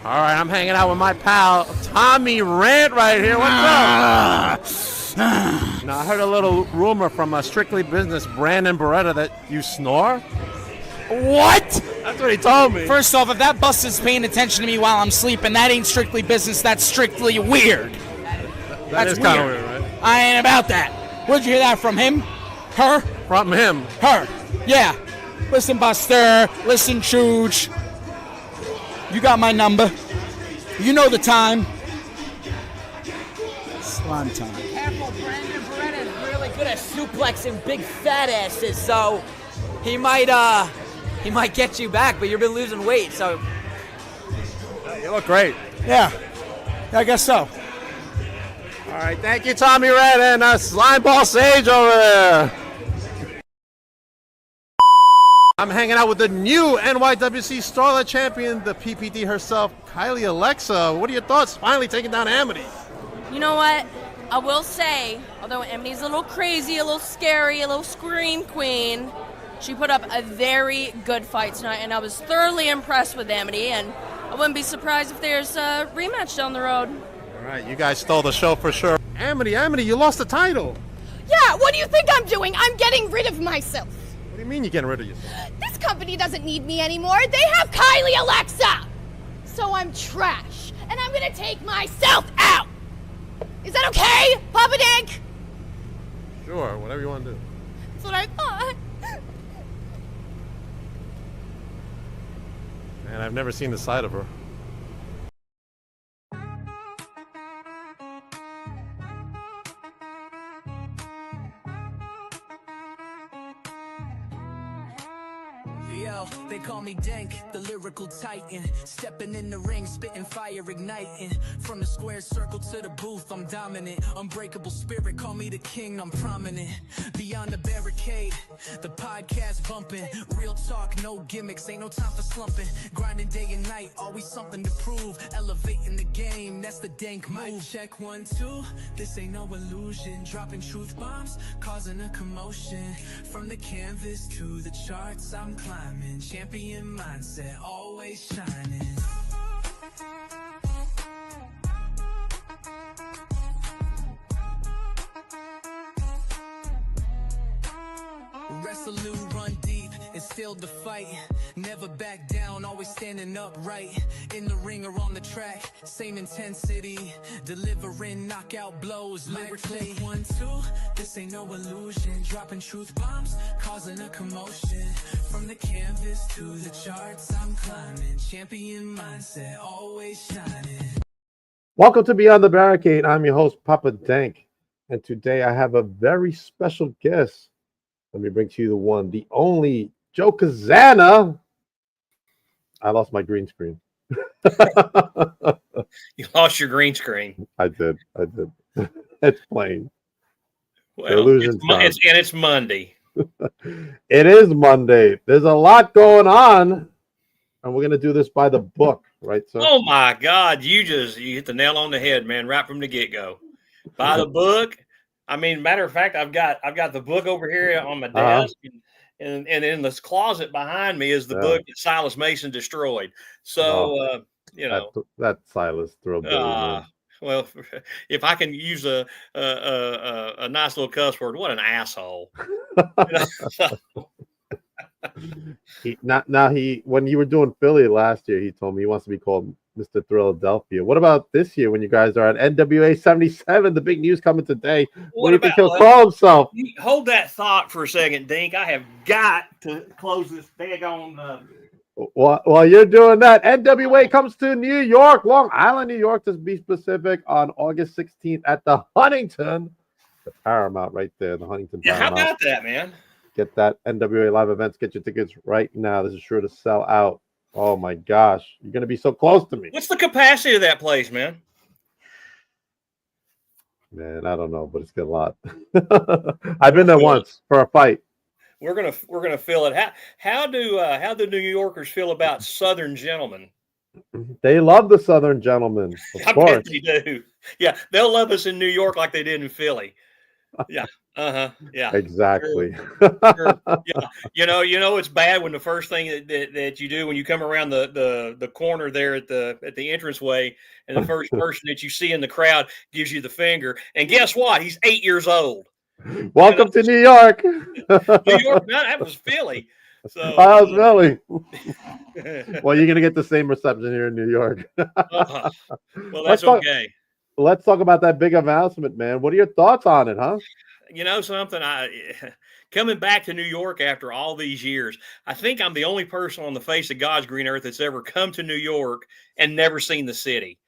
All right, I'm hanging out with my pal Tommy Rant right here. What's up? Now, I heard a little rumor from a Strictly Business, Brandon Beretta, that you snore. What? That's what he told me. First off, if that bus is paying attention to me while I'm sleeping, that ain't strictly business. That's strictly weird. That is kind of weird, right? I ain't about that. Where'd you hear that from? Him? Her? From him. Her. Yeah. Listen, Buster. Listen, Chooch. You got my number. You know the time. Slime time. Careful, Brandon Beretta is really good at suplexing big fat asses, so he might get you back, but you've been losing weight, so. You look great. Yeah. I guess so. All right, thank you, Tommy Rant, and Slime Ball Sage over there. I'm hanging out with the new NYWC Starlet Champion, the PPD herself, Kylie Alexa. What are your thoughts? Finally taking down Amity. You know what? I will say, although Amity's a little crazy, a little scary, a little scream queen, she put up a very good fight tonight, and I was thoroughly impressed with Amity, and I wouldn't be surprised if there's a rematch down the road. All right, you guys stole the show for sure. Amity, you lost the title. Yeah, what do you think I'm doing? I'm getting rid of myself. What do you mean you're getting rid of yourself? This company doesn't need me anymore. They have Kylie Alexa. So I'm trash, and I'm gonna take myself out. Is that okay, Papa Dink? Sure, whatever you want to do. That's what I thought. Man, I've never seen the side of her. Yo, they call me Dank, the lyrical titan. Stepping in the ring, spitting fire, igniting. From the square circle to the booth, I'm dominant. Unbreakable spirit, call me the king, I'm prominent. Beyond the barricade, the podcast bumping. Real talk, no gimmicks, ain't no time for slumping. Grinding day and night, always something to prove. Elevating the game, that's the Dank move. Mic check 1, 2, this ain't no illusion. Dropping truth bombs, causing a commotion. From the canvas to the charts, I'm climbing. Champion mindset, always shining. Resolute, run deep, instilled the fight. Never back down, always standing upright. In the ring or on the track, same intensity. Delivering knockout blows, lyrically. 1, 2, this ain't no illusion. Dropping truth bombs, causing a commotion. From the canvas to the charts, I'm climbing. Champion mindset, always shining. Welcome to Beyond the Barricade. I'm your host, Papa Dank. And today I have a very special guest. Let me bring to you the one, the only, Joe Cazana. I lost my green screen. You lost your green screen. I did. It's plain. Well, it's Monday. It is Monday. There's a lot going on, and we're gonna do this by the book, right? So, oh my God, you hit the nail on the head, man, right from the get-go. By the book. I mean, matter of fact, I've got the book over here on my desk, and in this closet behind me is the book that Silas Mason destroyed. So that Silas thrilled. Well, if I can use a nice little cuss word, what an asshole! When you were doing Philly last year, he told me he wants to be called Mr. Philadelphia. What about this year when you guys are at NWA 77? The big news coming today. What do you think he'll call himself? Hold that thought for a second, Dink. I have got to close this daggone. While you're doing that, NWA comes to New York, Long Island, New York, to be specific, on August 16th at the Huntington, the Paramount right there, the Huntington Paramount. How about that, man? Get that NWA live events. Get your tickets right now. This is sure to sell out. Oh my gosh, you're gonna be so close to me. What's the capacity of that place, man? Man, I don't know, but it's got a lot. I've been there once for a fight. We're gonna fill it. How do New Yorkers feel about Southern gentlemen? They love the Southern gentlemen. Of course. Bet they do. Yeah, they'll love us in New York like they did in Philly. Yeah. Uh-huh. Yeah. True. Exactly. Sure. Yeah. It's bad when the first thing that you do when you come around the corner there at the entranceway, and the first person that you see in the crowd gives you the finger. And guess what? He's 8 years old. Welcome to New York. New York, no, that was Philly. So I was really. Well, you're gonna get the same reception here in New York. well, let's that's talk. okay. Let's talk about that big announcement, man. What are your thoughts on it, huh? You know something? I coming back to New York after all these years, I think I'm the only person on the face of God's green earth that's ever come to New York and never seen the city.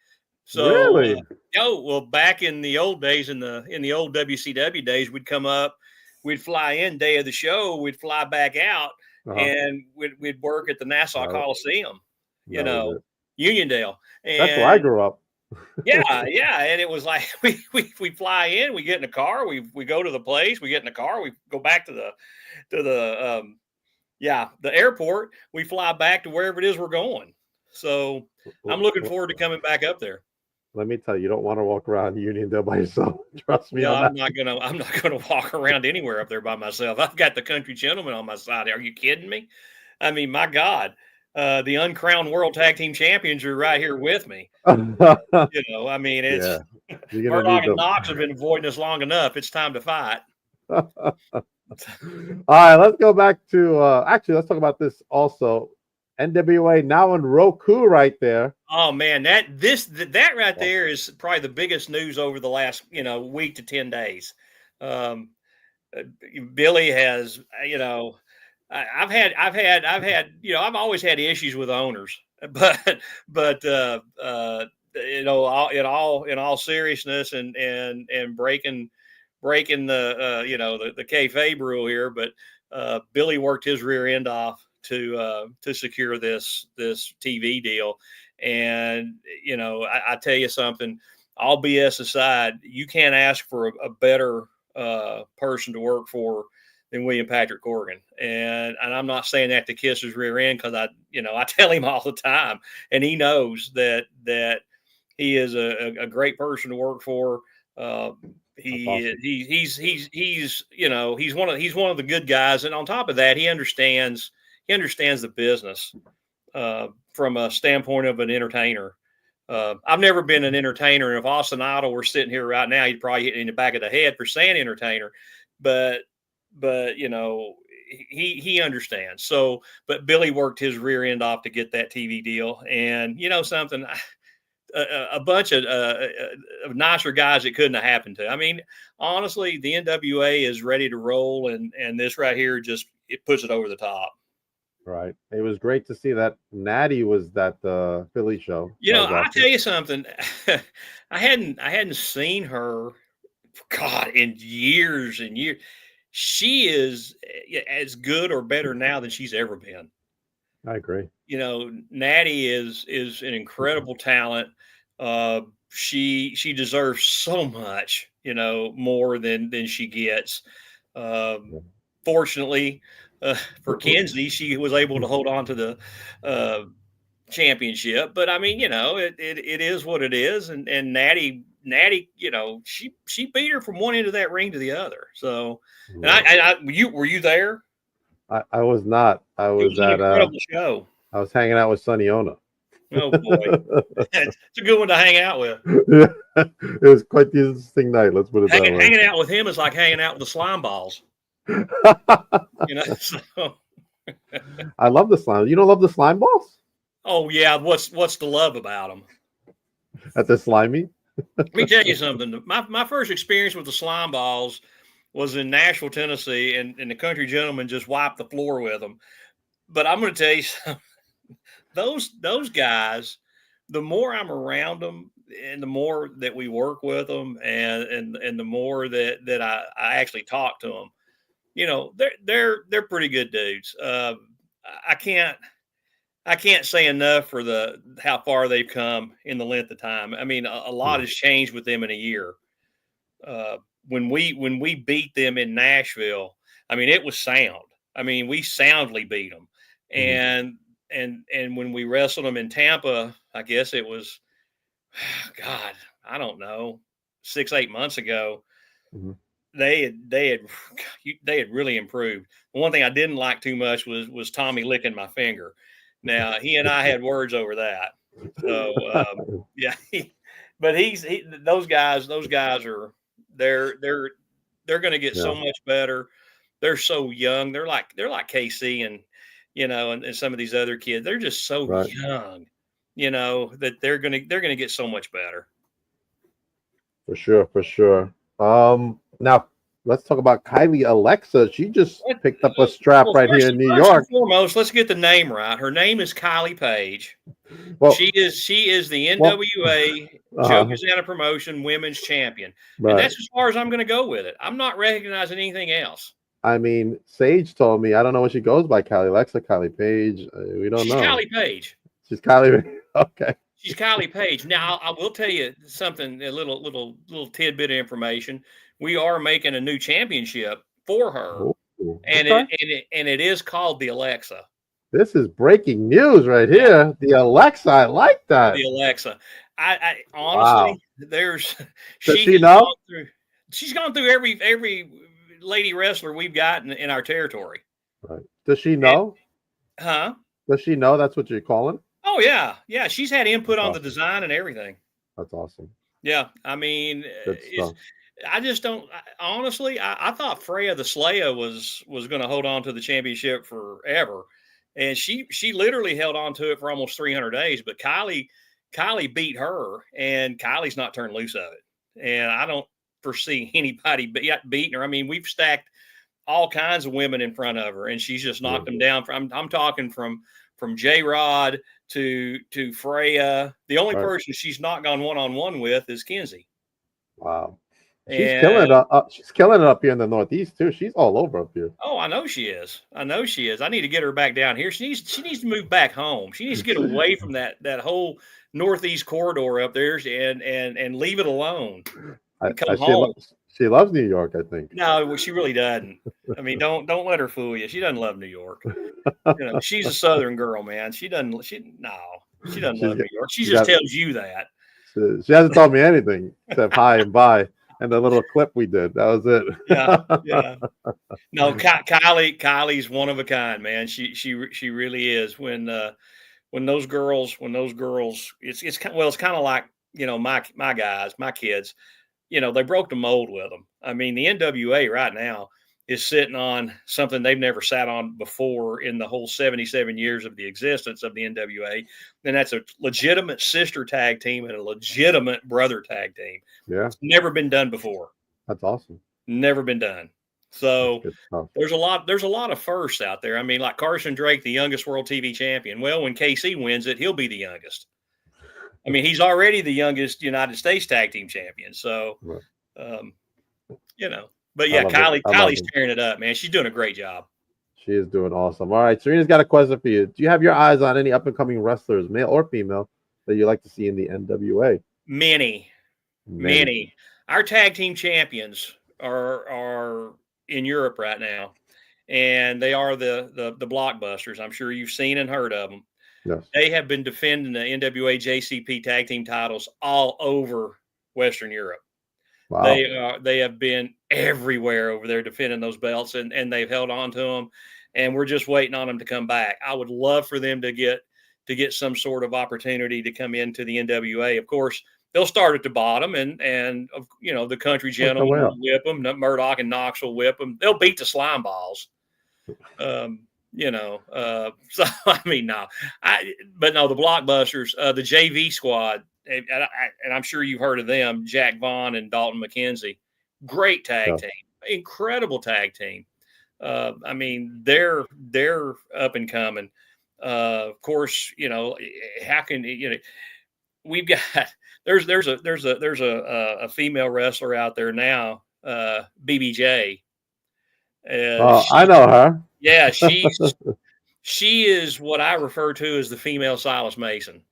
So, Really? well, back in the old days, in the old WCW days, we'd come up, we'd fly in day of the show, we'd fly back out, Uh-huh. and we'd work at the Nassau That, Coliseum, that was it. Uniondale, That's where I and grew up. yeah, and it was like we fly in, we get in the car, we go to the place, we get in the car, we go back to the airport, we fly back to wherever it is we're going. So I'm looking forward to coming back up there. Let me tell you, you don't want to walk around Uniondale by yourself. Trust me No, on that. I'm not gonna walk around anywhere up there by myself. I've got the country gentleman on my side. Are you kidding me? I mean, my God, the uncrowned world tag team champions are right here with me. I mean, it's Yeah, you're gonna Murdoch need and them. Knox have been avoiding us long enough. It's time to fight. All right, let's go back to actually let's talk about this also. NWA now in Roku right there. Oh man, that right there is probably the biggest news over the last week to 10 days. Billy has I've always had issues with owners, but in all seriousness and breaking the kayfabe rule here, but Billy worked his rear end off to secure this TV deal, and I tell you something, all BS aside, you can't ask for a better person to work for than William Patrick Corgan, and I'm not saying that to kiss his rear end, because I tell him all the time, and he knows that he is a great person to work for. He's one of the good guys, and on top of that, he understands the business from a standpoint of an entertainer. I've never been an entertainer, and if Austin Idol were sitting here right now, he'd probably hit me in the back of the head for saying entertainer. But he understands. So, but Billy worked his rear end off to get that TV deal, and something. A bunch of nicer guys it couldn't have happened to. I mean, honestly, the NWA is ready to roll, and this right here it puts it over the top. Right. It was great to see that Natty was that Philly show. I'll tell you something. I hadn't seen her, God, in years and years. She is as good or better now than she's ever been. I agree. Natty is an incredible talent. She deserves so much, more than she gets. Fortunately, for Kenzie, she was able to hold on to the championship. But I mean, it is what it is. And Natty, she beat her from one end of that ring to the other. So, and were you there? I was not. I was at an incredible show. I was hanging out with Sonny Ona. Oh boy, it's a good one to hang out with. Yeah, it was quite the interesting night. Let's put it that way. Hanging out with him is like hanging out with the slime balls. So. I love the slime. You don't love the slime balls? Oh yeah, what's the love about them? That they're slimy. Let me tell you something. My first experience with the slime balls was in Nashville, Tennessee, and the country gentleman just wiped the floor with them. But I'm going to tell you something. Those guys, the more I'm around them, and the more that we work with them, and the more that I actually talk to them, they're pretty good dudes. I can't say enough for how far they've come in the length of time. I mean, a lot has changed with them in a year. When we beat them in Nashville, I mean, it was sound. I mean, we soundly beat them. And when we wrestled them in Tampa, I guess it was, God, I don't know, 6-8 months ago. they had really improved. The one thing I didn't like too much was Tommy licking my finger. Now he and I had words over that. So yeah, but those guys are they're going to get so Yeah. much better. They're so young. They're like KC and and some of these other kids. They're just so Right. young, that they're gonna get so much better. For sure. For sure. Now let's talk about Kylie Alexa. She just picked up a strap Well, right here in New first and York. foremost, let's get the name right. Her name is Kylie Page. Well, She is the well, NWA Joe uh-huh, Cazana Promotion Women's Champion, and right. that's as far as I'm going to go with it. I'm not recognizing anything else. I mean, Sage told me, I don't know what she goes by, Kylie Alexa, Kylie Page. We don't She's know. Kylie Page. She's Kylie. Okay. She's Kylie Page. Now, I will tell you something, a little tidbit of information. We are making a new championship for her, Ooh, and okay. it is called the Alexa. This is breaking news right Yeah. here. The Alexa, I like that. The Alexa. I Wow. honestly, Does she she has know? gone through. She's gone through every lady wrestler we've got in our territory. Right. Does she And, know? huh? Does she know that's what you're calling? Oh yeah. She's had input That's on the awesome. design and everything. That's awesome. Yeah, I mean, Good stuff. I just don't. Honestly, I thought Freya the Slayer was going to hold on to the championship forever, and she literally held on to it for almost 300 days. But Kylie beat her, and Kylie's not turned loose of it. And I don't foresee anybody beating her. I mean, we've stacked all kinds of women in front of her, and she's just knocked them down. I'm talking from J Rod to Freya. The only Right. person she's not gone one-on-one with is Kenzie. Wow. She's killing it. She's killing it up here in the Northeast too. She's all over up here. Oh, I know she is. I need to get her back down here. She needs to move back home. She needs to get away from that whole Northeast corridor up there and leave it alone. And come home. She loves New York, I think. No, she really doesn't. I mean, don't let her fool you. She doesn't love New York. She's a Southern girl, man. She doesn't love New York. She just tells you that. She hasn't told me anything except hi and bye. And the little clip we did, that was it. Yeah. No, Kylie's one of a kind, man. She really is. When those girls, it's kind of like my guys, my kids. They broke the mold with them. I mean, the NWA right now is sitting on something they've never sat on before in the whole 77 years of the existence of the NWA. And that's a legitimate sister tag team and a legitimate brother tag team. Yeah. It's never been done before. That's awesome. Never been done. So there's a lot of firsts out there. I mean, like Carson Drake, the youngest world TV champion. Well, when KC wins it, he'll be the youngest. I mean, he's already the youngest United States tag team champion. So, but yeah, Kylie's tearing it up, man. She's doing a great job. She is doing awesome. All right, Serena's got a question for you. Do you have your eyes on any up and coming wrestlers, male or female, that you like to see in the NWA? Many. Our tag team champions are in Europe right now, and they are the blockbusters. I'm sure you've seen and heard of them. Yes. They have been defending the NWA JCP tag team titles all over Western Europe. Wow. They have been everywhere over there defending those belts, and they've held on to them, and we're just waiting on them to come back. I would love for them to get some sort of opportunity to come into the NWA. Of course, they'll start at the bottom, and the country gentlemen will whip them. Murdoch and Knox will whip them. They'll beat the slime balls. So I mean, no, the blockbusters, the JV squad, and I'm sure you've heard of them, Jack Vaughn and Dalton McKenzie, great tag team, incredible tag team. I mean, they're up and coming. Of course, how can we've got there's a female wrestler out there now, BBJ. I know her. Yeah, she is what I refer to as the female Silas Mason.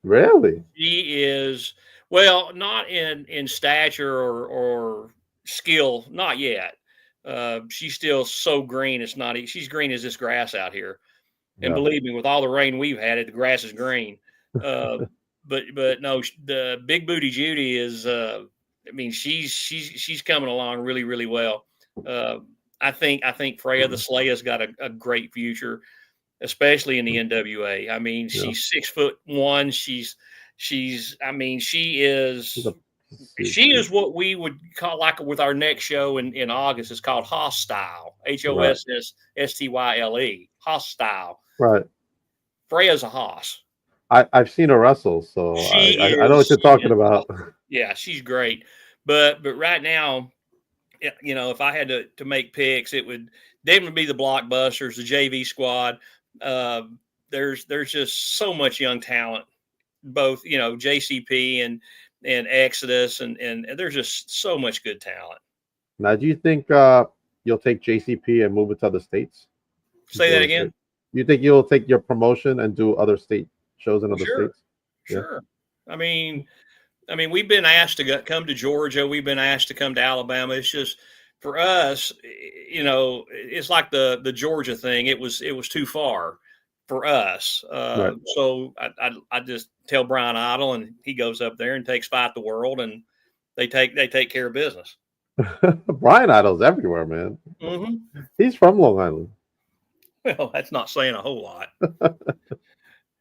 Really? She is, well, not in stature or skill, not yet. She's still so green. She's green as this grass out here. And believe me, with all the rain we've had, the grass is green. But no, the Big Booty Judy is I mean, she's coming along really, really well. I think Freya the Slayer's got a great future, especially in the NWA. I mean, Yeah. she's 6'1". I mean, she is what we would call, like with our next show in August, is called Hostile. HOSSSTYLE. Hostile. Right. Freya's a hoss. I've seen her wrestle, so I know what you're talking about. Yeah, she's great. But right now, you know, if I had to make picks, it would definitely be the Blockbusters, the JV Squad. There's just so much young talent, both, you know, JCP and Exodus, and there's just so much good talent. Now, do you think you'll take JCP and move it to other states? Say that again. You think you'll take your promotion and do other state shows in other states? Sure. I mean, we've been asked to come to Georgia. We've been asked to come to Alabama. It's just, for us, you know, it's like the Georgia thing. It was too far for us. Right. So I just tell Brian Idle, and he goes up there and takes Fight the World, and they take care of business. Brian Idle's everywhere, man. Mm-hmm. He's from Long Island. Well, that's not saying a whole lot.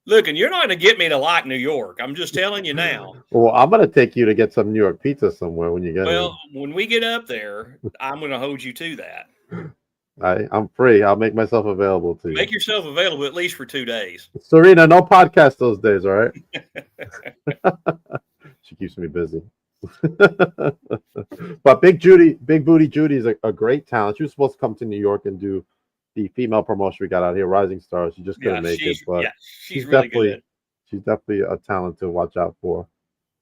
Look, and you're not going to get me to like New York. I'm just telling you now. Well, I'm going to take you to get some New York pizza somewhere when you get here. When we get up there, I'm going to hold you to that. I'm free. I'll make myself available to you. Make yourself available at least for 2 days. Serena, no podcast those days, all right? She keeps me busy. But Big Booty Judy is a great talent. She was supposed to come to New York and do the female promotion we got out here, Rising Stars. She just couldn't make it, but she's really definitely good. She's definitely a talent to watch out for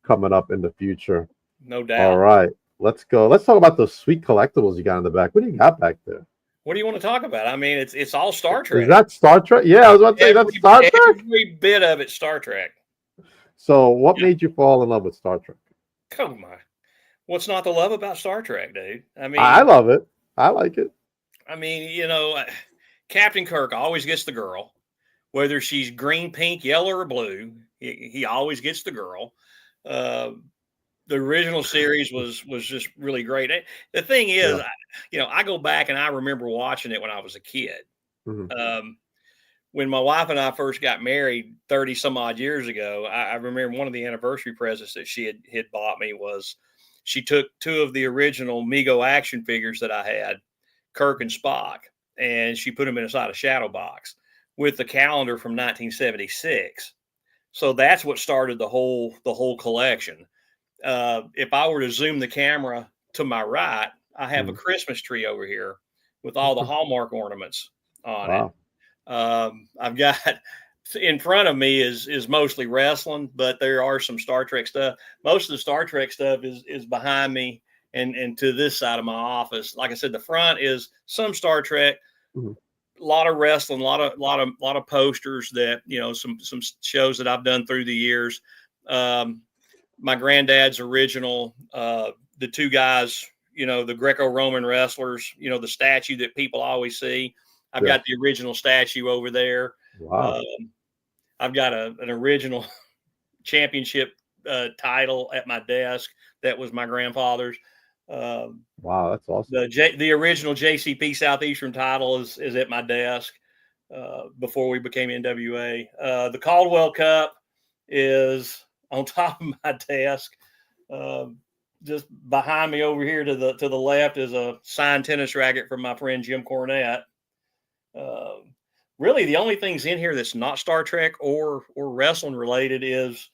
coming up in the future. No doubt. All right, let's go. Let's talk about those sweet collectibles you got in the back. What do you got back there? What do you want to talk about? I mean, it's all Star Trek. Is that Star Trek? Yeah, I was about to say that's Star Trek. Every bit of it, Star Trek. So, what made you fall in love with Star Trek? Come on, what's not to love about Star Trek, dude? I mean, I love it. I like it. I mean, you know, Captain Kirk always gets the girl, whether she's green, pink, yellow, or blue. He always gets the girl. The original series was just really great. The thing is, I go back and I remember watching it when I was a kid. Mm-hmm. When my wife and I first got married 30 some odd years ago, I remember one of the anniversary presents that she had bought me was she took 2 of the original Mego action figures that I had, Kirk and Spock, and she put them inside a shadow box with the calendar from 1976. So that's what started the whole collection. If I were to zoom the camera to my right, I have a Christmas tree over here with all the Hallmark ornaments on it. I've got, in front of me is mostly wrestling, but there are some Star Trek stuff. Most of the Star Trek stuff is behind me and to this side of my office. Like I said, the front is some Star Trek, a lot of wrestling, a lot of posters that, you know, some shows that I've done through the years. My granddad's original, the 2 guys, you know, the Greco-Roman wrestlers, you know, the statue that people always see. I've got the original statue over there. Wow. I've got an original championship title at my desk that was my grandfather's. Wow, that's awesome. The original JCP Southeastern title is at my desk before we became NWA. The Caldwell Cup is on top of my desk. Just behind me over here to the left is a signed tennis racket from my friend Jim Cornette. Really, the only things in here that's not Star Trek or wrestling related is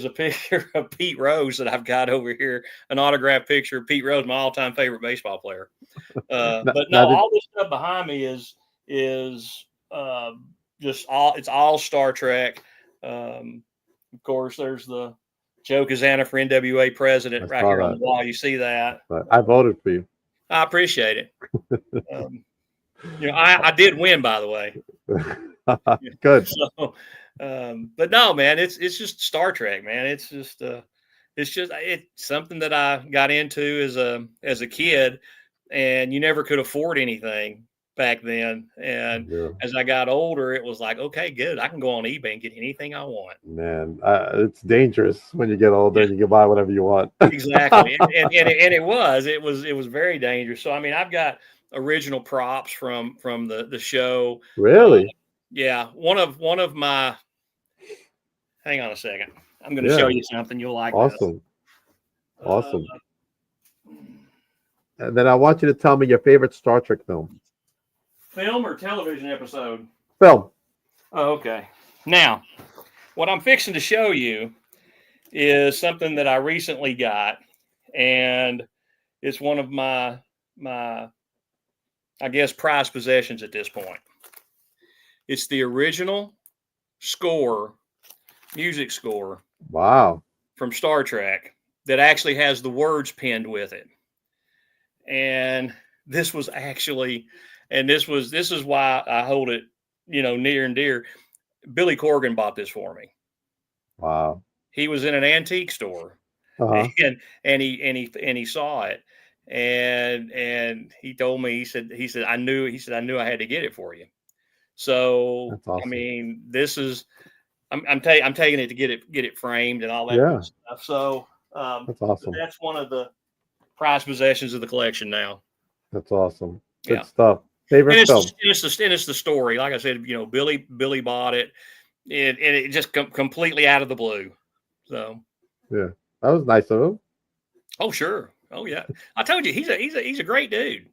a picture of Pete Rose that I've got over here, an autographed picture of Pete Rose, my all-time favorite baseball player. But no, all this stuff behind me is just all Star Trek. Of course, there's the Joe Cazana for NWA president right here on the wall. You see that? I voted for you. I appreciate it. You know, I did win, by the way. Good. So, but no, man, it's just Star Trek, man. It's something that I got into as a kid, and you never could afford anything. back then. And Yeah. as I got older, it was like, okay, good. I can go on eBay and get anything I want. Man, it's dangerous when you get older Yeah. and you can buy whatever you want. Exactly. And it was very dangerous. So I mean, I've got original props from the show. Really? Yeah. One of my hang on a second. I'm gonna Yeah. show you something. You'll like this. Awesome. Awesome. And then I want you to tell me your favorite Star Trek film. Film or television episode? Film. Oh, okay. Now, what I'm fixing to show you is something that I recently got, and it's one of my I guess prized possessions at this point. It's the original score, music score Wow. from Star Trek that actually has the words pinned with it. And this was actually, and this is why I hold it, near and dear. Billy Corgan bought this for me. Wow. He was in an antique store, Uh-huh. and he saw it, and he told me, he said I knew I had to get it for you. So That's awesome. I mean, this is I'm taking it to get it framed and all that Yeah. good stuff. So That's awesome. that's one of the prized possessions of the collection now. That's awesome. Good Yeah. stuff. Favorite And film. it's the story. Like I said, Billy bought it, and it just completely out of the blue. So Yeah. That was nice of him. oh sure, oh yeah. I told you he's a great dude.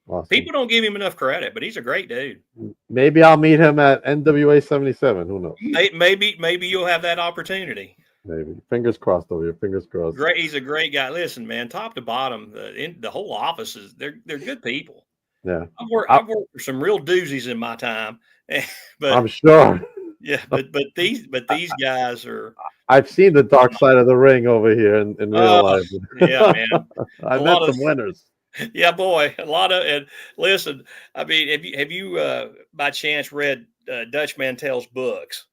Awesome. People don't give him enough credit, but he's a great dude. Maybe I'll meet him at NWA 77. Who knows? Maybe you'll have that opportunity. Maybe. Fingers crossed over here. Fingers crossed. Great, he's a great guy. Listen, man, top to bottom, the whole office they're good people. Yeah. I've worked for some real doozies in my time, but I'm sure. yeah, but these guys are. I've seen the dark side of the ring over here in real life. Yeah, man. I met some winners. Yeah, boy, a lot of. And listen, I mean, have you by chance read Dutch Mantel's books?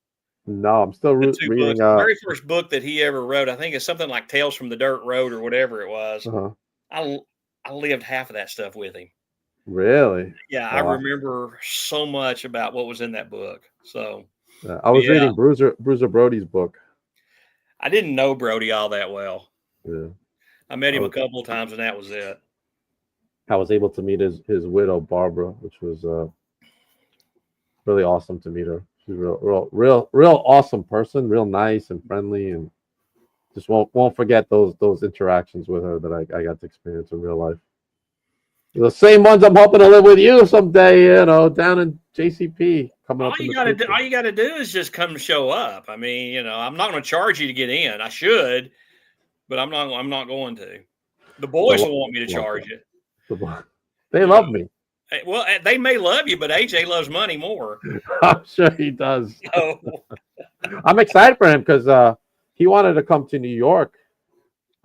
No, I'm still The two reading. books. The very first book that he ever wrote, I think it's something like Tales from the Dirt Road or whatever it was. Uh-huh. I lived half of that stuff with him. Really? Yeah, I remember so much about what was in that book. So I was reading Bruiser Brody's book. I didn't know Brody all that well. Yeah. I met him a couple of times, and that was it. I was able to meet his widow, Barbara, which was really awesome to meet her. She's real awesome person, real nice and friendly, and just won't forget those interactions with her that I got to experience in real life. The same ones I'm hoping to live with you someday, down in JCP coming up. All you got to do is just come show up. I mean, I'm not going to charge you to get in. I should, but I'm not going to. The boys will want me to charge you. They love me. Well, they may love you, but AJ loves money more. I'm sure he does. So, I'm excited for him because he wanted to come to New York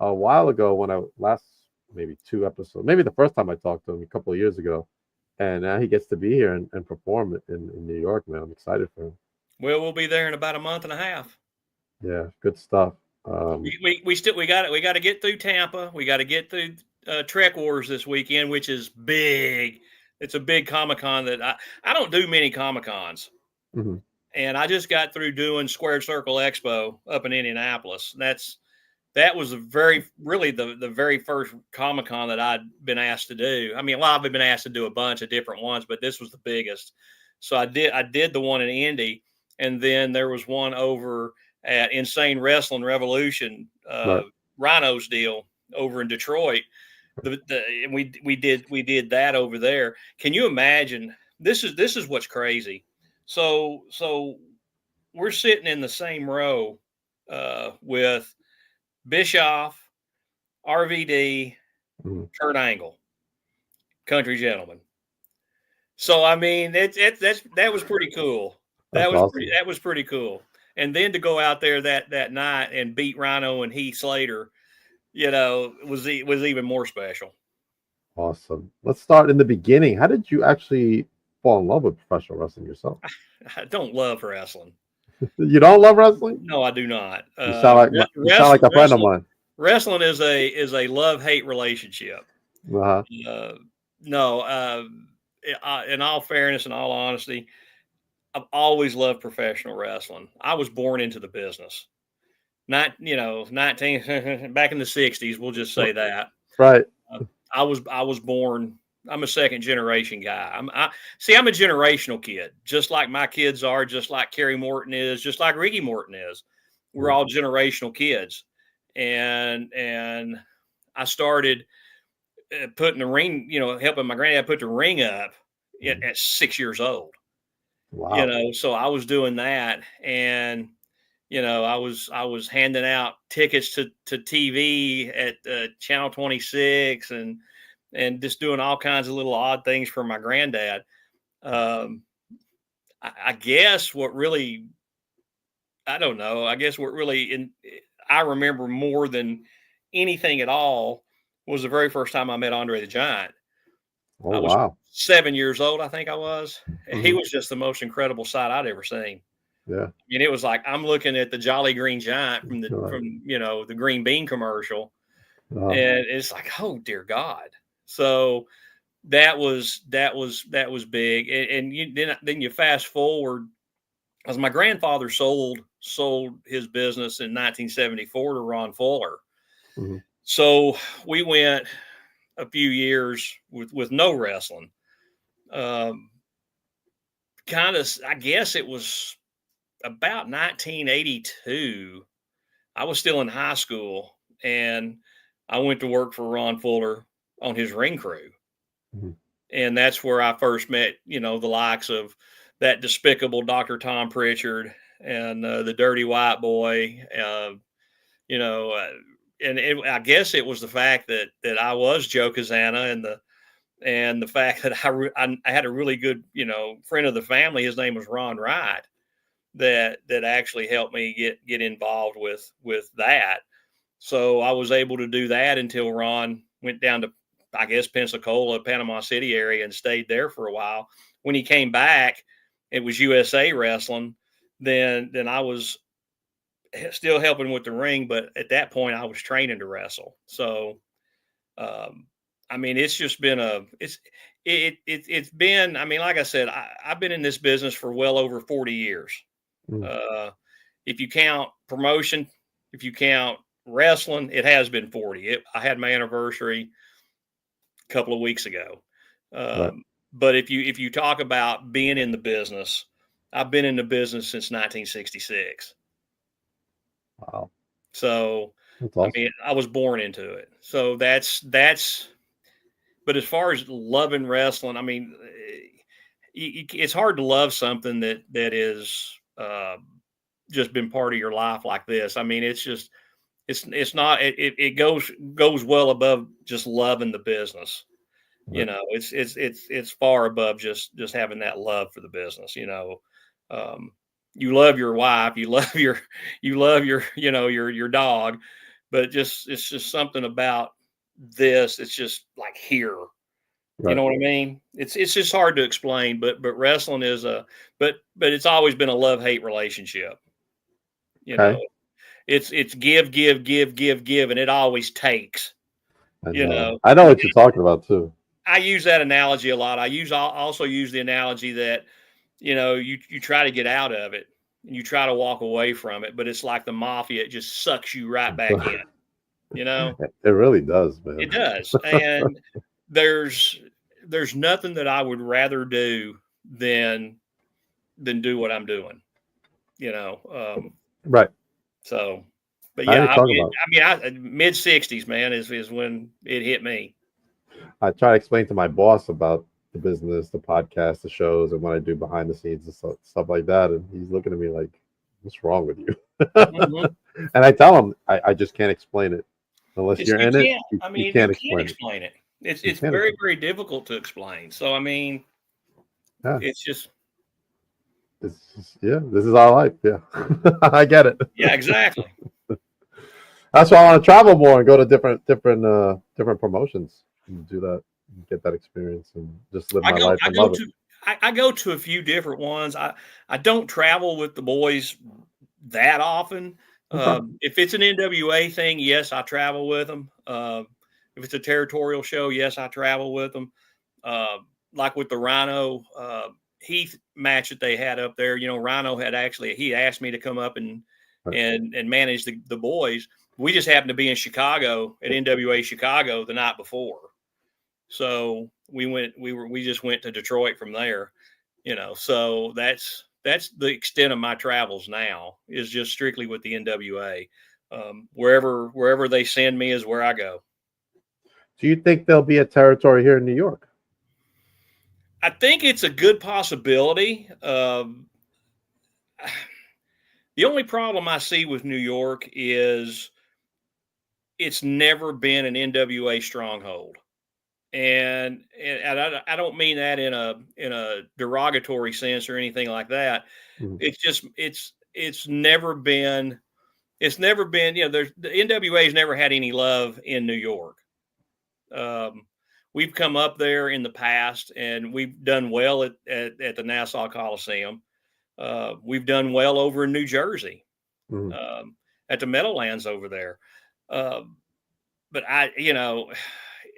a while ago when I maybe 2 episodes, maybe the first time I talked to him a couple of years ago, and now he gets to be here and perform in New York, man. I'm excited for him. Well, we'll be there in about a month and a half. Yeah, good stuff. We got to get through Tampa. We got to get through Trek Wars this weekend, which is big. It's a big Comic-Con that I don't do many Comic-Cons. Mm-hmm. And I just got through doing Squared Circle Expo up in Indianapolis. That was the very first Comic-Con that I'd been asked to do. I mean, I've been asked to do a bunch of different ones, but this was the biggest. So I did the one in Indy, and then there was one over at Insane Wrestling Revolution, Right. Rhino's deal over in Detroit. We did that over there. Can you imagine? This is what's crazy. So we're sitting in the same row with Bischoff, RVD, Kurt Angle, Country Gentleman. So I mean, that was pretty cool. That was pretty cool. And then to go out there that night and beat Rhino and Heath Slater, was even more special. Awesome. Let's start in the beginning. How did you actually fall in love with professional wrestling yourself? I don't love wrestling. You don't love wrestling? No, I do not. You sound like a friend of mine. Wrestling is a love-hate relationship. Uh-huh. No, in all fairness and all honesty, I've always loved professional wrestling. I was born into the business. Not, 19 back in the 60s, we'll just say that. Right. I was born. I'm a second generation guy. I'm a generational kid, just like my kids are, just like Kerry Morton is, just like Ricky Morton is. We're all generational kids, and I started putting the ring, helping my granddad put the ring up at 6 years old. Wow. So I was doing that, and I was handing out tickets to TV at Channel 26, and just doing all kinds of little odd things for my granddad. I guess what really, I don't know. I guess what really I remember more than anything at all was the very first time I met Andre the Giant. Oh, I was wow. 7 years old, I think I was. He Mhm. was just the most incredible sight I'd ever seen. Yeah. I mean, it was like I'm looking at the Jolly Green Giant from Right. the Green Bean commercial, Uh, and it's like, oh dear God. So that was big, and then you fast forward, as my grandfather sold his business in 1974 to Ron Fuller. mhm. So we went a few years with no wrestling. Kind of, I guess it was about 1982. I was still in high school, and I went to work for Ron Fuller on his ring crew. Mhm. And that's where I first met, the likes of that despicable Dr. Tom Pritchard and the Dirty White Boy. I guess it was the fact that I was Joe Cazana, and the fact that I had a really good, friend of the family. His name was Ron Wright, that actually helped me get involved with that. So I was able to do that until Ron went down to, I guess, Pensacola, Panama City area, and stayed there for a while. When he came back, it was USA Wrestling. Then I was still helping with the ring, but at that point I was training to wrestle. So, I mean, it's just been it's been, I mean, like I said, I've been in this business for well over 40 years. Mm. If you count promotion, if you count wrestling, it has been 40. I had my anniversary a couple of weeks ago. Right. But if you talk about being in the business, I've been in the business since 1966. Wow. So, That's I awesome. mean, I was born into it. So that's, but as far as loving wrestling, I mean, it's hard to love something that is just been part of your life like this. I mean, it's just, it's not, it goes well above just loving the business. Right. It's far above just having that love for the business. You love your wife, you love your your dog, but it's just something about this. It's just like here. You Right. know what I mean? It's just hard to explain, but wrestling is but it's always been a love-hate relationship. You know, Okay. it's give, give, give, give, give, and it always takes. I You know. know, I know what you're talking about too. I use that analogy a lot. Also use the analogy that, you try to get out of it and you try to walk away from it, but it's like the mafia, it just sucks you right back in, you know? It really does, man. It does. And there's nothing that I would rather do than do what I'm doing, you know. Right. So but I know yeah, what you're talking about. I mid 60s, man, is when it hit me. I try to explain to my boss about the business, the podcast, the shows, and what I do behind the scenes and stuff like that. And he's looking at me like, what's wrong with you? Mhm. And I tell him, I just can't explain it. Unless you're You in it, can't. I you mean, you can't can't explain it. explain it. You It's can't very, explain very difficult to explain. So I mean, it. Yeah. it's just This is our life. Yeah. I get it. yeah, exactly. That's why I want to travel more and go to different promotions and do that, and get that experience and just live I my go life I and go love it. to I go to a few different ones. I don't travel with the boys that often. Okay. If it's an NWA thing, yes, I travel with them. If it's a territorial show, yes, I travel with them. like with the Rhino Heath match that they had up there. Rhino had he asked me to come up and manage the boys. We just happened to be in Chicago at NWA Chicago the night before, so we just went to Detroit from there. So that's the extent of my travels now, is just strictly with the NWA. Wherever they send me is where I go. Do you think there'll be a territory here in New York? I think it's a good possibility. The only problem I see with New York is it's never been an NWA stronghold. And I don't mean that in a derogatory sense or anything like that. Mhm. It's just it's never been the NWA has never had any love in New York. We've come up there in the past and we've done well at the Nassau Coliseum. We've done well over in New Jersey, Mhm. at the Meadowlands over there. But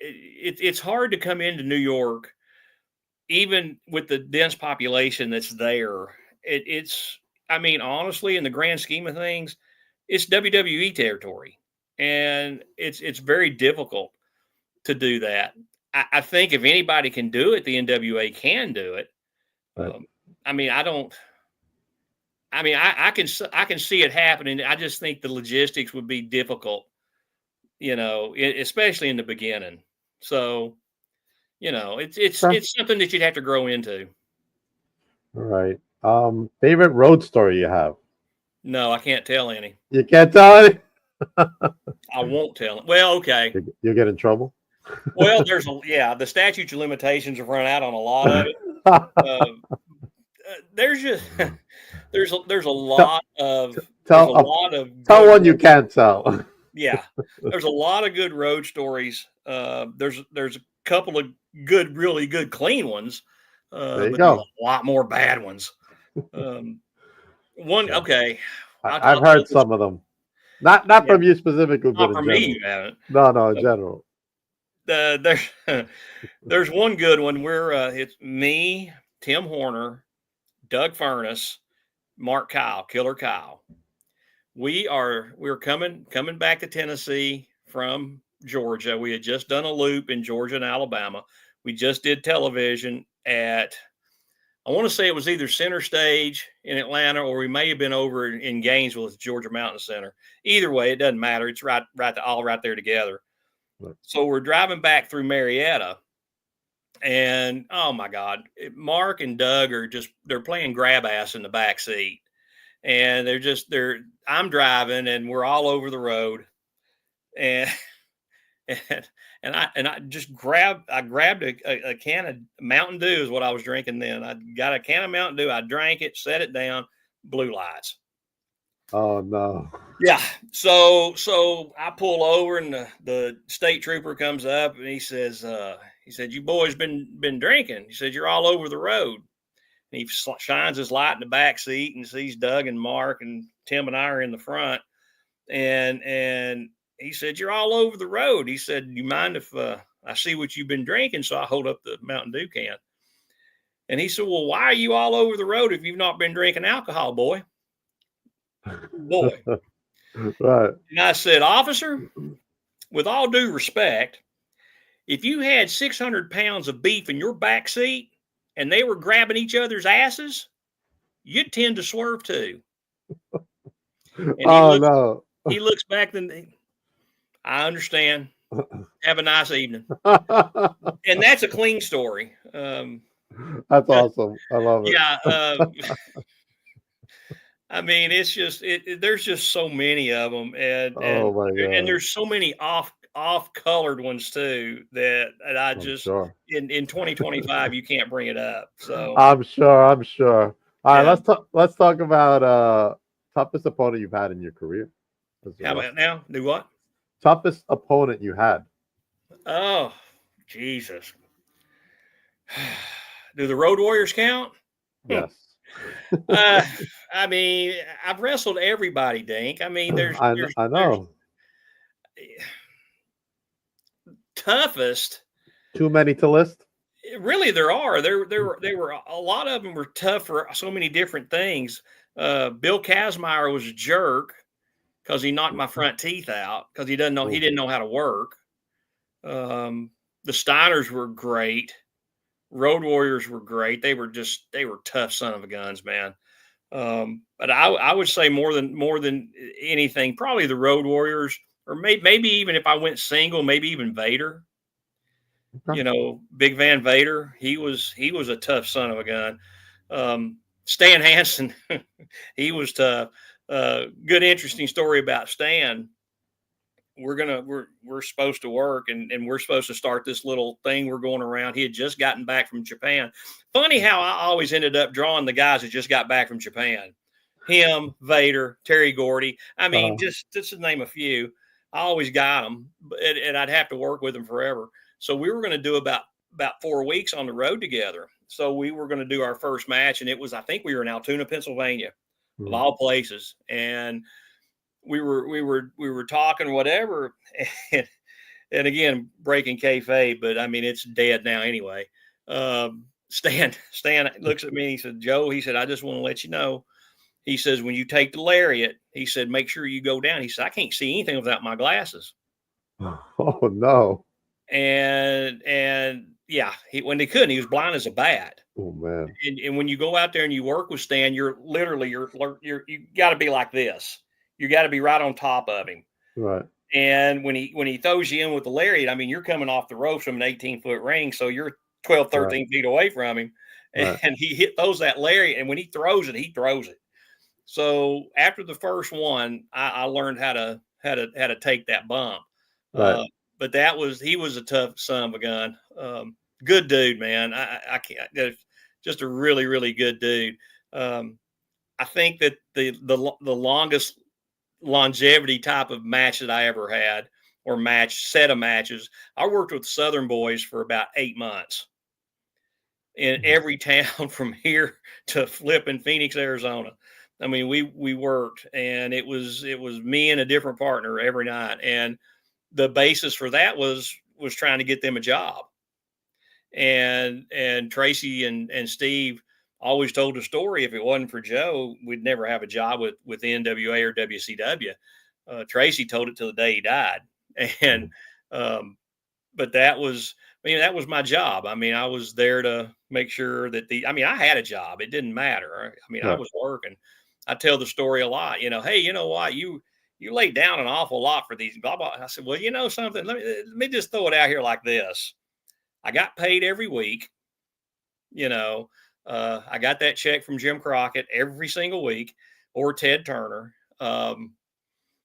it's hard to come into New York, even with the dense population that's there. Honestly, in the grand scheme of things, it's WWE territory, and it's very difficult to do that. I think if anybody can do it, the NWA can do it. Right. I can see it happening. I just think the logistics would be difficult, especially in the beginning. So, it's something that you'd have to grow into. All right. Favorite road story you have? No, I can't tell any. You can't tell it? I won't tell it. Well, okay. You'll get in trouble? Well, the statute of limitations have run out on a lot of it. There's just there's a lot of tell one you can't tell. Yeah, there's a lot of good road stories. There's a couple of really good clean ones. There you but go. There's a lot more bad ones. Okay, I've heard some of them. Not from you specifically, but not from me. You haven't. No, in general. There's one good one where it's me, Tim Horner, Doug Furness, Mark Kyle, Killer Kyle. We're coming back to Tennessee from Georgia. We had just done a loop in Georgia and Alabama. We just did television at, I want to say it was either Center Stage in Atlanta, or we may have been over in Gainesville at the Georgia Mountain Center. Either way, it doesn't matter. It's all right there together. Right. So we're driving back through Marietta, and oh my God, Mark and Doug they're playing grab ass in the back seat. And I'm driving and we're all over the road, and I just grabbed a can of Mountain Dew is what I was drinking then. I got a can of Mountain Dew. I drank it, set it down, blue lights. Oh no. Yeah. So I pull over and the state trooper comes up and he said, "You boys been drinking." He said, "You're all over the road." And he shines his light in the back seat and sees Doug and Mark and Tim and I are in the front. And he said, "You're all over the road." He said, "You mind if I see what you've been drinking?" So I hold up the Mountain Dew can. And he said, "Well, why are you all over the road if you've not been drinking alcohol, boy?" Boy. Right. And I said, "Officer, with all due respect, if you had 600 pounds of beef in your back seat and they were grabbing each other's asses, you'd tend to swerve too." And he looks back, then I understand. Have a nice evening. And that's a clean story. That's awesome. I love it. Yeah. It's just there's just so many of them, and there's so many off-colored ones too that I just in 2025 you can't bring it up. So I'm sure. All right, let's talk about toughest opponent you've had in your career. How about now? Do what? Toughest opponent you had. Oh, Jesus. Do the Road Warriors count? Yes. I've wrestled everybody, Dink. I know. Toughest. Too many to list? Really, there are. They were a lot of them were tough for so many different things. Bill Kazmaier was a jerk because he knocked my front teeth out because he didn't know how to work. The Steiners were great. Road Warriors were great. They were tough son of a guns, man. But I would say more than anything, probably the Road Warriors, or maybe even if I went single, maybe even Vader. Okay. Big Van Vader. He was a tough son of a gun. Stan Hansen, he was tough. Good, interesting story about Stan. We're supposed to work and we're supposed to start this little thing we're going around. He had just gotten back from Japan. Funny how I always ended up drawing the guys that just got back from Japan. Him, Vader, Terry Gordy. I mean, just to name a few. I always got them, and I'd have to work with them forever. So we were going to do about 4 weeks on the road together. So we were going to do our first match, and I think we were in Altoona, Pennsylvania, of all places. And we were talking whatever, and again, breaking kayfabe, but I mean, it's dead now anyway. Stan looks at me and he said, Joe, he said, I just want to let you know. He says, when you take the lariat, he said, make sure you go down. He said, I can't see anything without my glasses. Oh no. And yeah, when they couldn't, he was blind as a bat. Oh man. And when you go out there and you work with Stan, you got to be like this. You got to be right on top of him. Right. And when he throws you in with the lariat, I mean, you're coming off the ropes from an 18-foot ring, so you're 12, 13 feet away from him. Right. And he throws that lariat, and when he throws it. So after the first one, I learned how to take that bump. Right. But he was a tough son of a gun. Good dude, man. I can't, just a really, really good dude. I think that the longest longevity type of match that I ever had, or set of matches, I worked with Southern boys for about 8 months in every town from here to flipping Phoenix, Arizona. I mean, we worked, and it was me and a different partner every night. And the basis for that was trying to get them a job. And Tracy and Steve always told the story. If it wasn't for Joe, we'd never have a job with NWA or WCW. Tracy told it till the day he died. And, but that was my job. I mean, I was there to make sure that I had a job. It didn't matter. I mean, I was working. I tell the story a lot, hey, you know what? You laid down an awful lot for these blah, blah. I said, well, you know something, let me just throw it out here like this. I got paid every week. I got that check from Jim Crockett every single week, or Ted Turner. And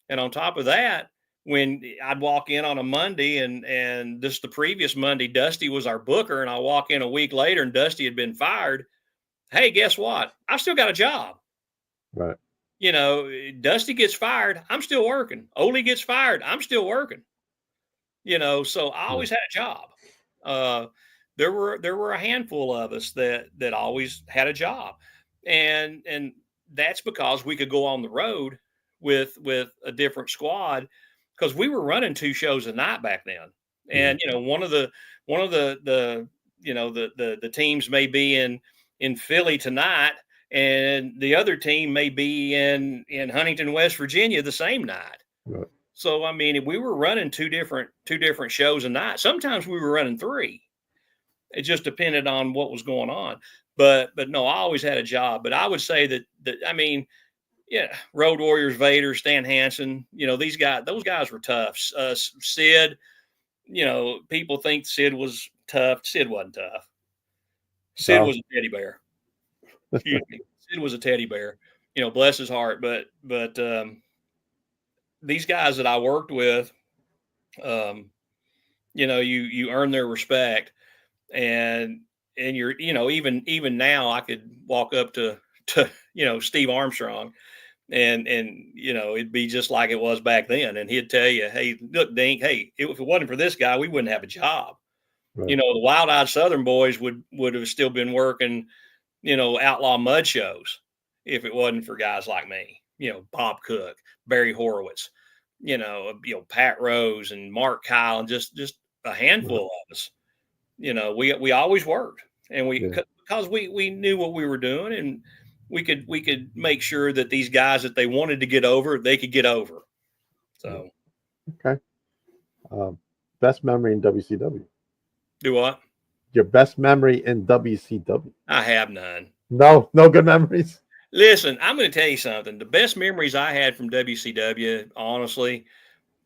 on top of that, when I'd walk in on a Monday and this the previous Monday, Dusty was our booker, and I walk in a week later and Dusty had been fired. Hey, guess what? I still got a job. Right. Dusty gets fired, I'm still working. Ole gets fired, I'm still working. So I always had a job. There were a handful of us that always had a job, and that's because we could go on the road with a different squad, because we were running 2 shows a night back then. And one of the teams may be in Philly tonight, and the other team may be in Huntington, West Virginia the same night. Right. So I mean, we were running two different shows a night. Sometimes we were running 3. It just depended on what was going on. But no, I always had a job. But I would say that I mean, yeah, Road Warriors, Vader, Stan Hansen, those guys were tough. Sid, people think Sid was tough. Sid wasn't tough. Sid was a teddy bear. Excuse me. Sid was a teddy bear. Bless his heart. But these guys that I worked with, you earn their respect. And you're, even now I could walk up to Steve Armstrong and it'd be just like it was back then. And he'd tell you, hey, look, Dink, hey, if it wasn't for this guy, we wouldn't have a job. Right. The wild-eyed Southern boys would have still been working, outlaw mud shows if it wasn't for guys like me, Bob Cook, Barry Horowitz, Pat Rose and Mark Kyle, and just a handful of us. we always worked, and Yeah. because we knew what we were doing, and we could make sure that these guys that they wanted to get over, they could get over. So Okay. Best memory in WCW. do what? Your best memory in WCW. I have none. No good memories. Listen, I'm going to tell you something. The best memories I had from WCW, honestly,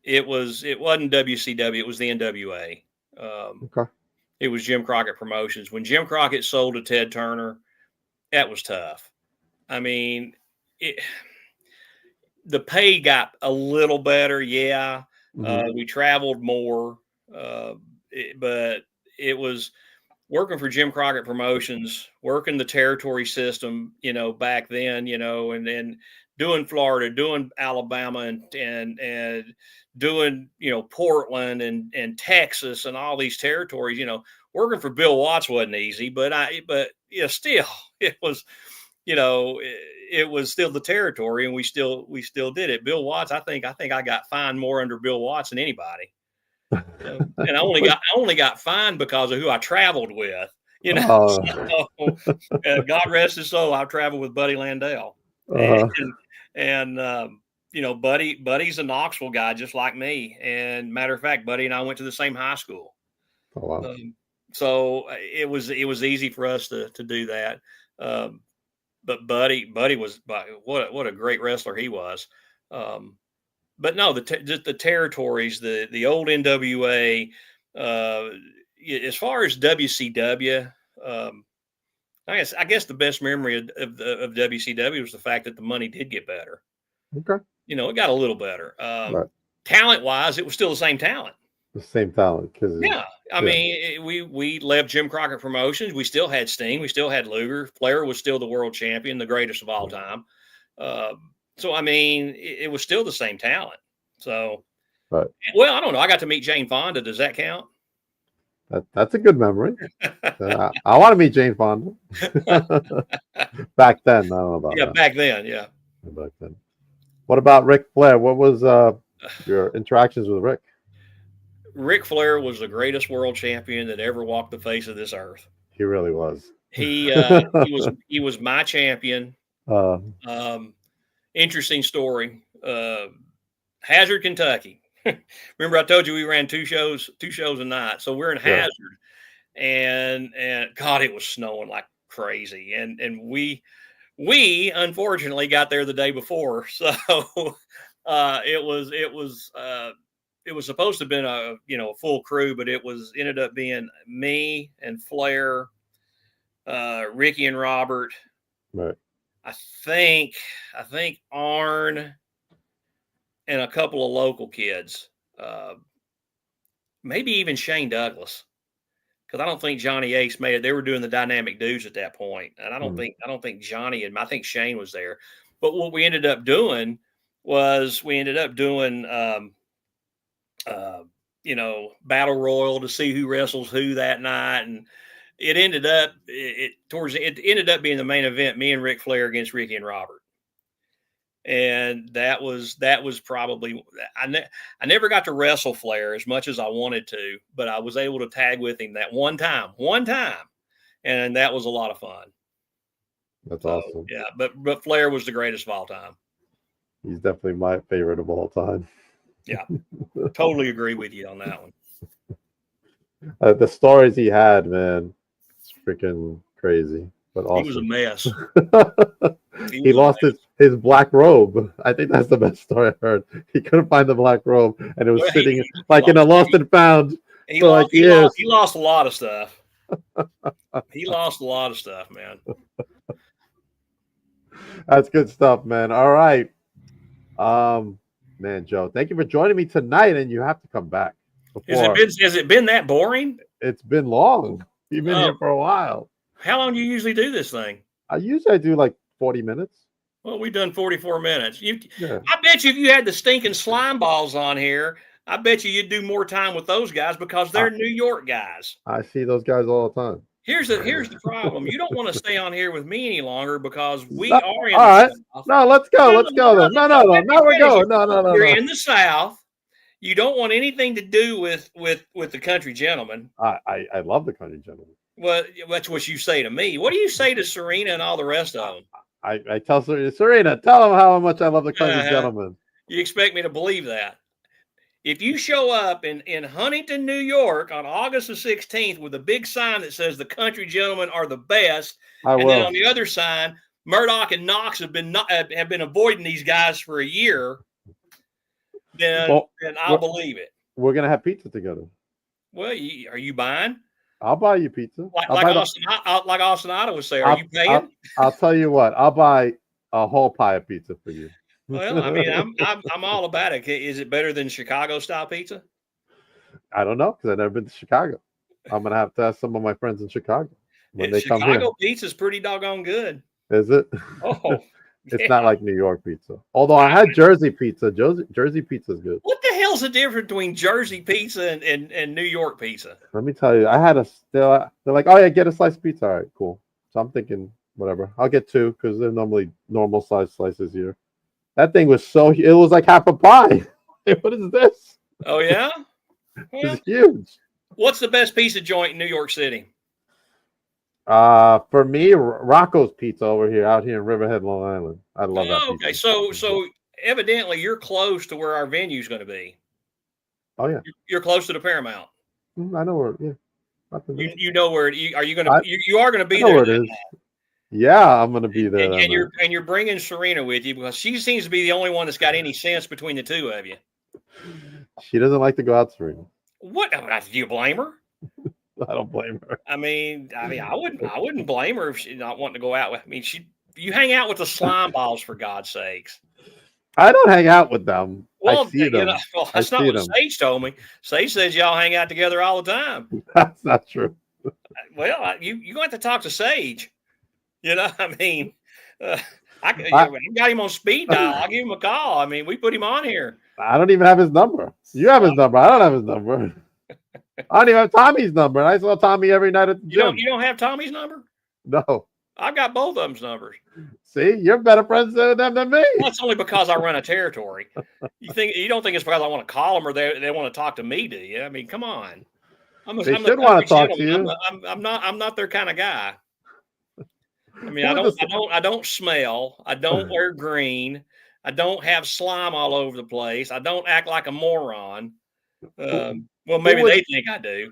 it wasn't WCW. It was the NWA. Okay. It was Jim Crockett Promotions. When Jim Crockett sold to Ted Turner, that was tough. I mean, the pay got a little better. Yeah. We traveled more, but it was working for Jim Crockett Promotions, working the territory system, back then, and then doing Florida, doing Alabama, and doing, Portland and Texas and all these territories. Working for Bill Watts wasn't easy, but still, it was, it was still the territory, and we still did it. Bill Watts, I think I got fined more under Bill Watts than anybody. And I only got fined because of who I traveled with, So, God rest his soul, I traveled with Buddy Landell, and Buddy's a Knoxville guy just like me. And matter of fact, Buddy and I went to the same high school. Oh, wow. So it was easy for us to do that. But Buddy was, what a great wrestler he was. But no, the territories, the old NWA, as far as WCW, I guess the best memory of WCW was the fact that the money did get better. Okay. It got a little better. Right. Talent wise, it was still the same talent. The same talent. Yeah. I mean, we left Jim Crockett Promotions. We still had Sting. We still had Luger. Flair was still the world champion, the greatest of all time. So, I mean, it was still the same talent. So, right. Well, I don't know. I got to meet Jane Fonda. Does that count? That's a good memory. I want to meet Jane Fonda. Back then, I don't know about that. Back then, yeah. Back then. What about Ric Flair? What was your interactions with Ric? Ric Flair was the greatest world champion that ever walked the face of this earth. He really was. He was my champion. Interesting story. Hazard, Kentucky. Remember I told you we ran two shows a night. So we're in Hazard, and God, it was snowing like crazy. And we unfortunately got there the day before. So it was supposed to have been a full crew, but it ended up being me and Flair, Ricky and Robert. Right. I think Arn and a couple of local kids, maybe even Shane Douglas, because I don't think Johnny Ace made it. They were doing the Dynamic Dudes at that point, and I don't think Johnny and I think Shane was there. But what we ended up doing was battle royal to see who wrestles who that night, and it ended up being the main event, me and Ric Flair against Ricky and Robert. And that was probably, I never got to wrestle Flair as much as I wanted to, but I was able to tag with him that one time, and that was a lot of fun. That's awesome. Yeah, but Flair was the greatest of all time. He's definitely my favorite of all time. Yeah, totally agree with you on that one. The stories he had, man, it's freaking crazy. But awesome. He was a mess. He lost his black robe. I think that's the best story I heard. He couldn't find the black robe, and it was sitting like in a lost and found. He lost a lot of stuff. He lost a lot of stuff, man. That's good stuff, man. All right. Man, Joe, thank you for joining me tonight, and you have to come back. Has it been that boring? It's been long. You've been here for a while. How long do you usually do this thing? I usually do like 40 minutes. Well, we've done 44 minutes. I bet you if you had the stinking slime balls on here, I bet you'd do more time with those guys because they're New York guys. I see those guys all the time. Here's the problem. You don't want to stay on here with me any longer because we are in the South. No, let's go. Let's go then. No. Now we're going. No. You're in the South. You don't want anything to do with the country gentleman. I love the country gentleman. Well, that's what you say to me. What do you say to Serena and all the rest of them? I tell Serena, tell them how much I love the country Uh-huh. gentleman. You expect me to believe that? If you show up in Huntington, New York on August the 16th with a big sign that says the country gentlemen are the best, and then on the other sign, Murdoch and Knox have been avoiding these guys for a year, then I'll believe it. We're gonna have pizza together. Well, are you buying? I'll buy you pizza. Like Austin Otto would say, are you paying? I'll tell you what. I'll buy a whole pie of pizza for you. Well, I mean, I'm all about it. Is it better than Chicago style pizza? I don't know because I've never been to Chicago. I'm gonna have to ask some of my friends in Chicago when they come here. Chicago pizza's pretty doggone good. Is it? Oh, it's not like New York pizza. Although I had Jersey pizza. Jersey pizza is good. What the hell's the difference between Jersey pizza and New York pizza? Let me tell you, I had they're like, oh yeah, get a slice of pizza. All right, cool. So I'm thinking, whatever. I'll get two because they're normally normal size slices here. That thing was it was like half a pie. What is this? Oh yeah? Well, it's huge. What's the best pizza joint in New York City? For me, Rocco's Pizza out here in Riverhead, Long Island. I love that pizza. Okay, so evidently you're close to where our venue's going to be. Oh yeah, you're close to the Paramount. I know where. Yeah, you know where? Are you going to? You are going to be there. Where it is. Yeah, I'm going to be there. And you're bringing Serena with you because she seems to be the only one that's got any sense between the two of you. She doesn't like to go out, Serena. What? Do you blame her? I don't blame her. I mean, I wouldn't blame her if she's not wanting to go out with. I mean, you hang out with the slime balls for God's sakes. I don't hang out with them. Well, I see them. That's not what Sage told me. Sage says y'all hang out together all the time. That's not true. Well, you going to have to talk to Sage. You know, I mean, I got him on speed dial. I'll give him a call. I mean, we put him on here. I don't even have his number. You have his number. I don't have his number. I don't even have Tommy's number. And I saw Tommy every night at the gym. You don't have Tommy's number? No. I've got both of them's numbers. See, you're better friends with them than me. Well, that's only because I run a territory. You don't think it's because I want to call them or they want to talk to me, do you? I mean, come on. They should want to talk to you. I'm not their kind of guy. I mean, I don't smell. I don't wear green. I don't have slime all over the place. I don't act like a moron. Well, maybe they think I do.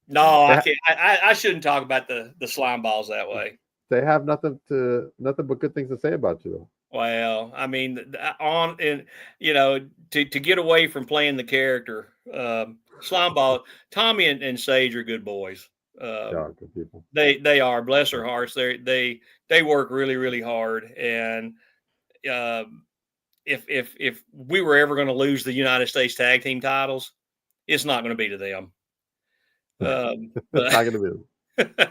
No, I can't. I shouldn't talk about the slime balls that way. They have nothing but good things to say about you, though. Well, I mean, to get away from playing the character, slime ball. Tommy and Sage are good boys. Good people. They are. Bless their hearts. They work really, really hard. And if we were ever going to lose the United States tag team titles, it's not going to be to them. It's not going to be.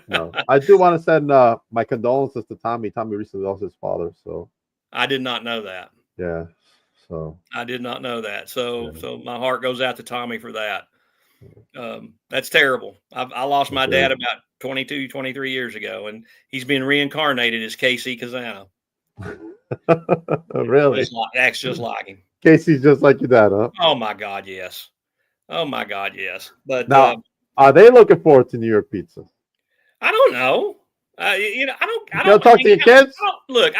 No, I do want to send my condolences to Tommy. Tommy recently lost his father, so I did not know that. Yeah, so I did not know that. So my heart goes out to Tommy for that. That's terrible. I lost my dad about 22, 23 years ago, and he's been reincarnated as Casey Cazana. Really? Acts just like him. Casey's just like your dad, huh? Oh my God, yes. Oh my God, yes. But now, are they looking forward to New York pizza? I don't know. I don't talk to your kids. Look,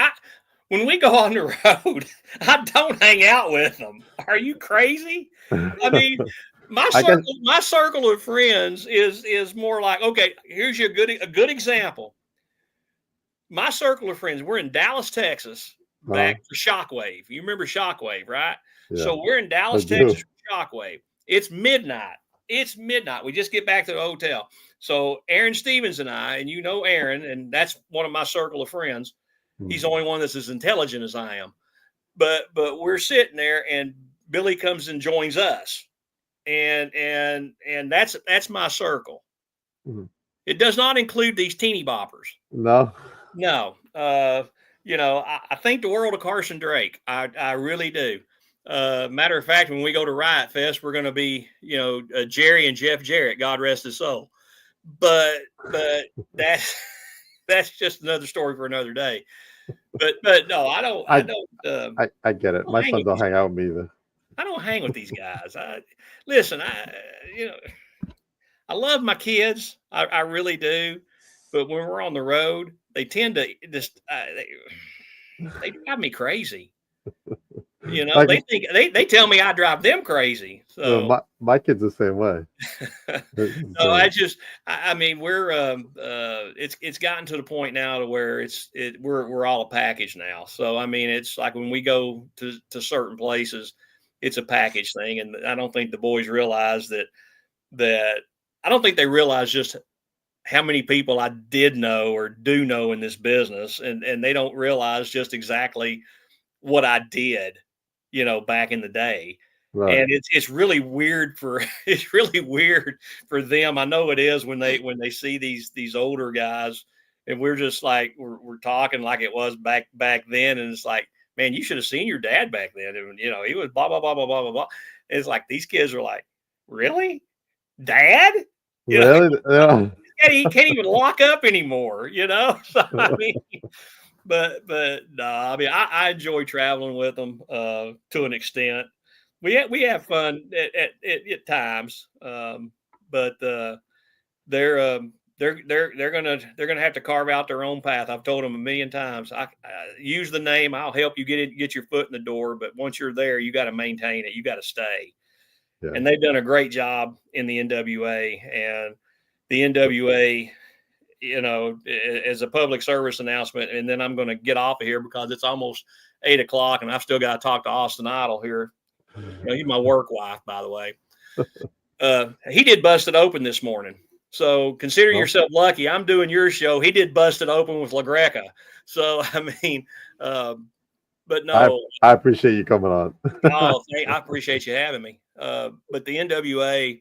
when we go on the road, I don't hang out with them. Are you crazy? I mean, my circle of friends is more like, okay, here's a good example. My circle of friends, we're in Dallas, Texas, back for Shockwave. You remember Shockwave, right? Yeah. So we're in Dallas, Texas for Shockwave. It's midnight. We just get back to the hotel. So Aaron Stevens and I, and you know Aaron, and that's one of my circle of friends. He's the only one that's as intelligent as I am. But we're sitting there, and Billy comes and joins us, and that's my circle. Mm-hmm. It does not include these teeny boppers. No. I think the world of Carson Drake. I really do. Matter of fact, when we go to Riot Fest, we're going to be, Jerry and Jeff Jarrett, God rest his soul. But that's just another story for another day. But no, I don't. I get it. My sons don't hang out with me either. I don't hang with these guys. Listen. I love my kids. I really do. But when we're on the road, they tend to just they drive me crazy. Like They think they tell me I drive them crazy. So my kids the same way. no, I mean we're it's gotten to the point now to where we're all a package now. So I mean it's like when we go to certain places, it's a package thing, and I don't think the boys realize that I don't think they realize just how many people I did know or do know in this business, and they don't realize just exactly what I did, back in the day. Right. And it's really weird for it's really weird for them. I know it is when they see these older guys, and we're just like we're talking like it was back then, and it's like, man, you should have seen your dad back then. And he was blah blah blah blah blah blah blah. And it's like these kids are like, really, Dad? Really? Yeah. He can't even lock up anymore. So I mean. But no, I mean I enjoy traveling with them to an extent. We have fun at times, but they're gonna have to carve out their own path. I've told them a million times. I use the name. I'll help you get your foot in the door, but once you're there, you got to maintain it. You got to stay. Yeah. And they've done a great job in the NWA, and the NWA. As a public service announcement, and then I'm going to get off of here because it's almost 8:00 and I've still got to talk to Austin Idol here. He's my work wife, by the way. He did Busted Open this morning. So consider yourself lucky. I'm doing your show. He did Busted Open with La Greca. So, I mean, but no. I appreciate you coming on. I appreciate you having me. But the NWA,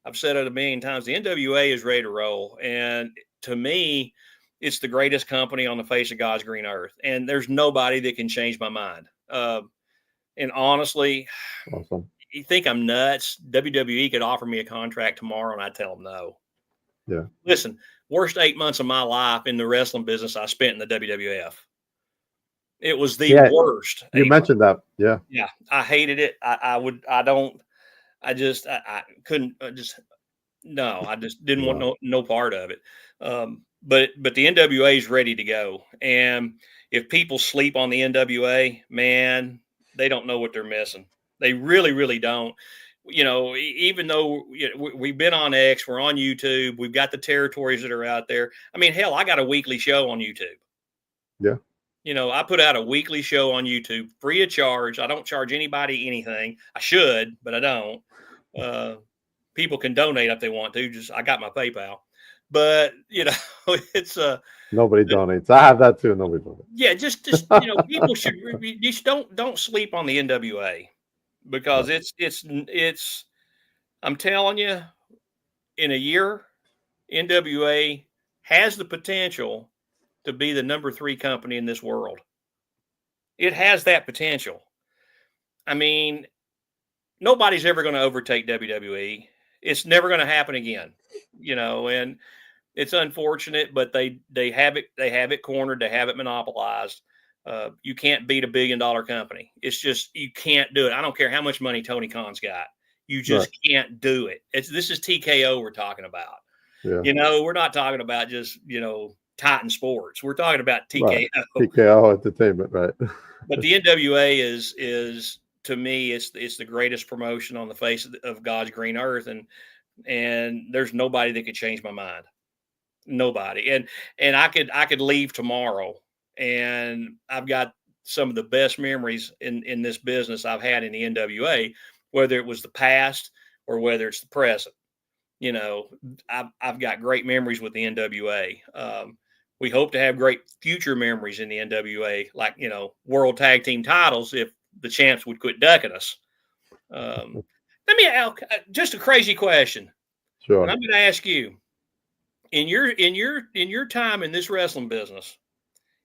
I've said it a million times, the NWA is ready to roll. And to me, it's the greatest company on the face of God's green earth. And there's nobody that can change my mind. And honestly, awesome. You think I'm nuts? WWE could offer me a contract tomorrow and I'd tell them no. Yeah. Listen, worst 8 months of my life in the wrestling business I spent in the WWF. It was the worst. You mentioned that. Yeah. Yeah. I hated it. I just didn't want no part of it. But the NWA is ready to go. And if people sleep on the NWA, man, they don't know what they're missing. They really, really don't. Even though we've been on X, we're on YouTube, we've got the territories that are out there. I mean, hell, I got a weekly show on YouTube. Yeah. I put out a weekly show on YouTube free of charge. I don't charge anybody anything. I should, but I don't. People can donate if they want to. I got my PayPal. But it's nobody donates. I have that too. Nobody donates. Yeah, just people should just don't sleep on the NWA because it's I'm telling you, in a year, NWA has the potential to be the number 3 company in this world. It has that potential. I mean, nobody's ever going to overtake WWE. It's never going to happen again, and it's unfortunate, but they have it cornered. They have it monopolized. You can't beat $1 billion company. It's just, you can't do it. I don't care how much money Tony Khan's got. You just can't do it. This is TKO we're talking about. Yeah. We're not talking about just, Titan Sports. We're talking about TKO. Right. TKO Entertainment, right? But the NWA is to me, it's the greatest promotion on the face of God's green earth, and there's nobody that could change my mind. Nobody. And I could leave tomorrow, and I've got some of the best memories in this business I've had in the NWA, whether it was the past or whether it's the present. I've got great memories with the NWA. We hope to have great future memories in the NWA, like, world tag team titles, if the champs would quit ducking us. Let me ask just a crazy question. Sure. And I'm going to ask you, in your time in this wrestling business,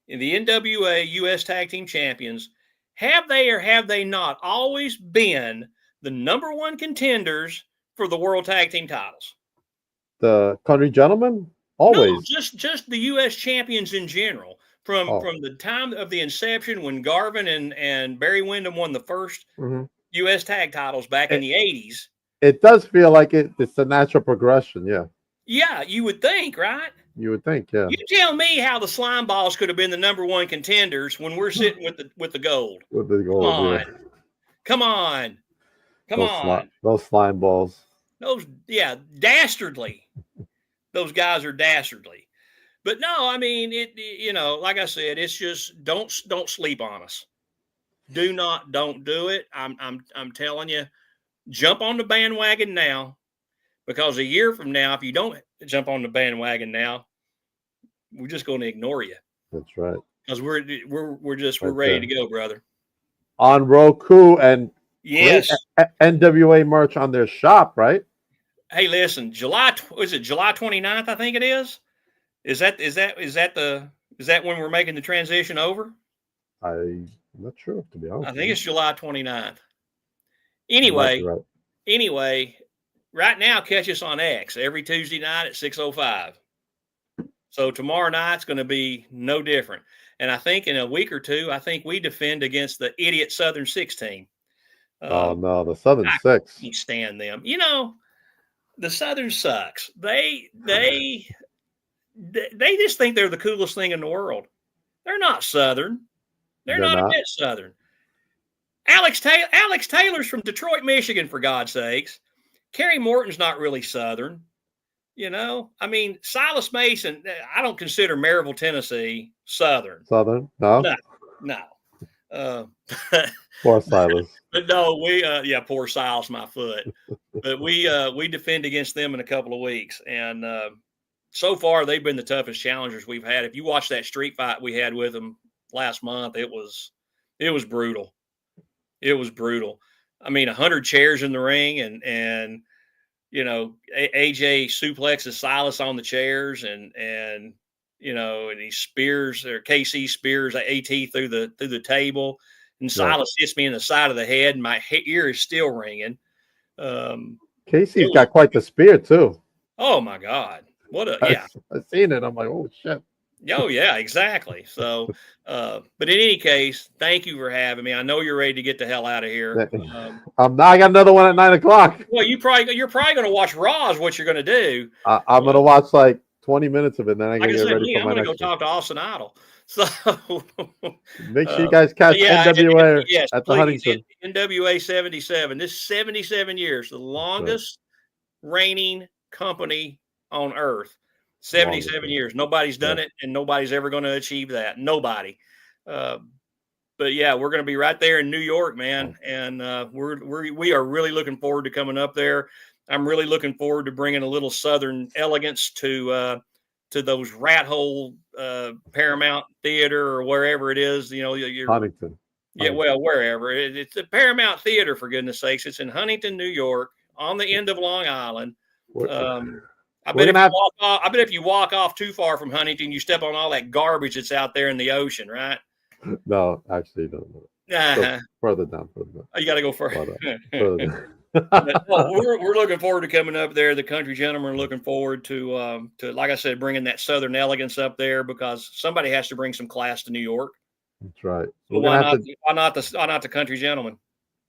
in the NWA U.S. Tag Team Champions, have they or have they not always been the number 1 contenders for the World Tag Team titles? The Country Gentlemen? Always. No, just the U.S. champions in general. From the time of the inception when Garvin and Barry Windham won the first U.S. tag titles back in the 80s. It does feel like it's a natural progression. Yeah. Yeah, you would think, right? You would think, yeah. You tell me how the Slime Balls could have been the number one contenders when we're sitting with the gold. With the gold, Come on. yeah. Come on. Come on. Those slime balls. Dastardly. Those guys are dastardly. But no, I mean, like I said, it's just don't sleep on us. Don't do it. I'm telling you, jump on the bandwagon now, because a year from now, if you don't jump on the bandwagon now, we're just going to ignore you. That's right. Because we're ready to go, brother. On Roku and yes, NWA merch on their shop, right? Hey, listen, July 29th? I think it is. Is that when we're making the transition over? I'm not sure, to be honest. I think it's July 29th. Anyway, right now, catch us on X every Tuesday night at 6:05. So tomorrow night's going to be no different. And I think in a week or two, I think we defend against the idiot Southern 6 team. Oh no, the Southern 6. I can't stand them. The Southern sucks. They just think they're the coolest thing in the world. They're not Southern. They're not a bit Southern. Alex Taylor's from Detroit, Michigan, for God's sakes. Kerry Morton's not really Southern. I mean, Silas Mason, I don't consider Maryville, Tennessee Southern. Southern? No. Poor Silas. But no, poor Silas, my foot. But we defend against them in a couple of weeks, and so far they've been the toughest challengers we've had. If you watch that street fight we had with them last month, it was brutal. It was brutal. I mean, 100 chairs in the ring, and AJ suplexes Silas on the chairs, and he spears, or KC spears AT through the table, and Silas hits me in the side of the head, and my ear is still ringing. Casey's got quite the spear too. Oh my God! I've seen it. I'm like, oh shit. Oh yeah, exactly. So, but in any case, thank you for having me. I know you're ready to get the hell out of here. I got another one at 9:00. Well, you're probably going to watch Raw. Is what you're going to do. I'm going to watch like 20 minutes of it, and then I'm going to get ready for my next. I'm going to go talk to Austin Idol. So make sure you guys catch NWA at the Huntington. NWA 77. This is 77 years, the longest reigning company on earth. 77 years. Nobody's done it, and nobody's ever going to achieve that. Nobody. But yeah, we're going to be right there in New York, man, and we are really looking forward to coming up there. I'm really looking forward to bringing a little Southern elegance to those rat hole Paramount Theater or wherever it is. Huntington. Yeah, well, wherever it's the Paramount Theater, for goodness sakes. It's in Huntington, New York, on the end of Long Island. I bet if you walk off too far from Huntington, you step on all that garbage that's out there in the ocean, right? No, actually, no. Further down. Oh, you got to go further. We're looking forward to coming up there. The country gentlemen are looking forward to like I said, bringing that Southern elegance up there, because somebody has to bring some class to New York. That's right. Why not the country gentlemen?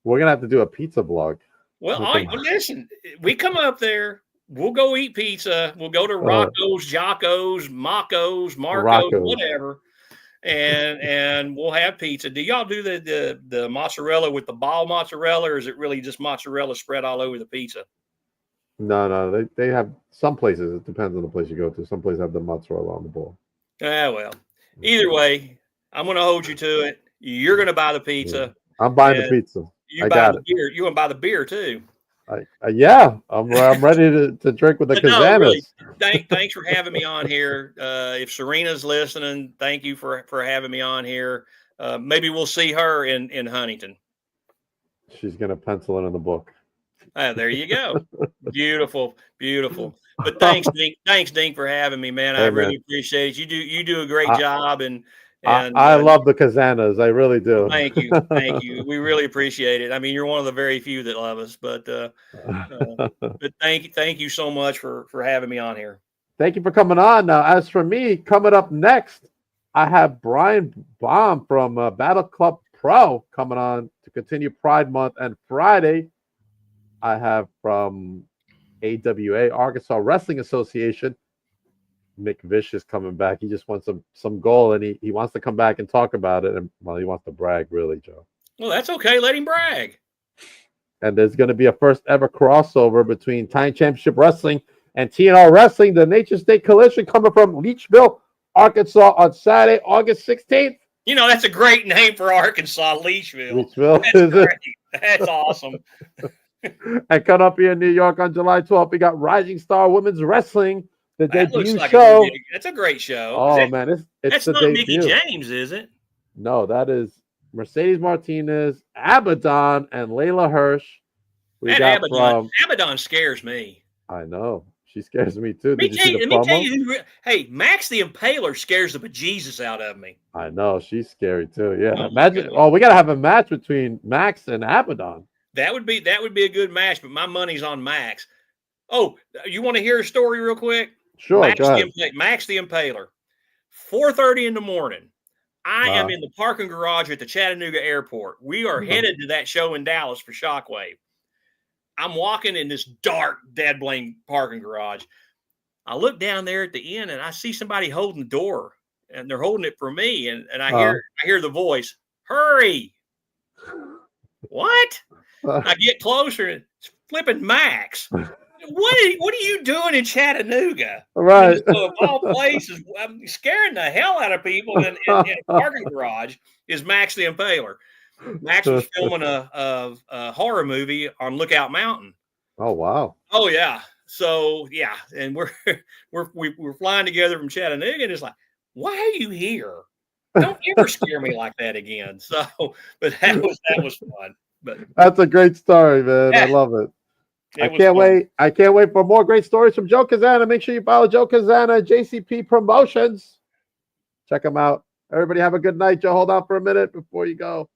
We're gonna have to do a pizza blog. Well, listen, we come up there. We'll go eat pizza. We'll go to Rocco's, Jocko's, Maco's, Marco's, whatever, and we'll have pizza. Do y'all do the mozzarella with the ball mozzarella, or is it really just mozzarella spread all over the pizza? No. They have some places. It depends on the place you go to. Some places have the mozzarella on the ball. Well, either way, I'm going to hold you to it. You're going to buy the pizza. Yeah. I'm buying the pizza. You buy the beer. You're going to buy the beer too. I'm ready to drink with the Cazanas. Really, thanks for having me on here. If Serena's listening, thank you for having me on here. Maybe we'll see her in Huntington. She's gonna pencil it in the book. There you go. Beautiful. But thanks, Dink, for having me, man. I really appreciate it. You do a great job, and I love the Cazanas. I really do. Thank you. We really appreciate it. I mean, you're one of the very few that love us, but thank you so much for having me on here. Thank you for coming on. Now, as for me, coming up next, I have Brian Baum from Battle Club Pro coming on to continue Pride Month. And Friday, I have from AWA, Arkansas Wrestling Association, Mick Vicious coming back. He just wants some goal, and he wants to come back and talk about it. And well, he wants to brag, really, Joe. Well, that's okay. Let him brag. And there's going to be a first ever crossover between Time Championship Wrestling and TNR Wrestling, the Nature State Collision, coming from Leachville, Arkansas, on Saturday, August 16th. You know, that's a great name for Arkansas, Leachville. Leachville, That's great. That's awesome. And coming up here in New York on July 12th, we got Rising Star Women's Wrestling, the That looks debut like show. that's a great show. Oh, man, it's That's the not debut. Mickey James, is it? No, that is Mercedes Martinez, Abaddon, and Layla Hirsch. We got Abaddon scares me. I know. She scares me too. Let me Did you see the tell promo? you, hey, Max the Impaler scares the bejesus out of me. I know. She's scary too. Yeah. Oh, Imagine. God. Oh, we got to have a match between Max and Abaddon. That would be a good match, but my money's on Max. Oh, you want to hear a story real quick? Sure, go ahead. Max the Impaler. 4:30 in the morning. I am in the parking garage at the Chattanooga airport. We are headed to that show in Dallas for Shockwave. I'm walking in this dark, dead blank parking garage. I look down there at the end and I see somebody holding the door, and they're holding it for me. And I hear the voice, "Hurry!" What? I get closer and it's flipping Max. What are you doing in Chattanooga? Right. So of all places, I'm scaring the hell out of people in a parking garage is Max the Impaler. Max was filming a horror movie on Lookout Mountain. Oh, wow. Oh yeah. So yeah, and we're flying together from Chattanooga, and it's like, why are you here? Don't ever scare me like that again. So, but that was fun. But that's a great story, man. Yeah. I love it. I was can't fun. wait. I can't wait for more great stories from Joe Cazana. Make sure you follow Joe Cazana, JCP Promotions. Check them out. Everybody have a good night. Joe, hold on for a minute before you go.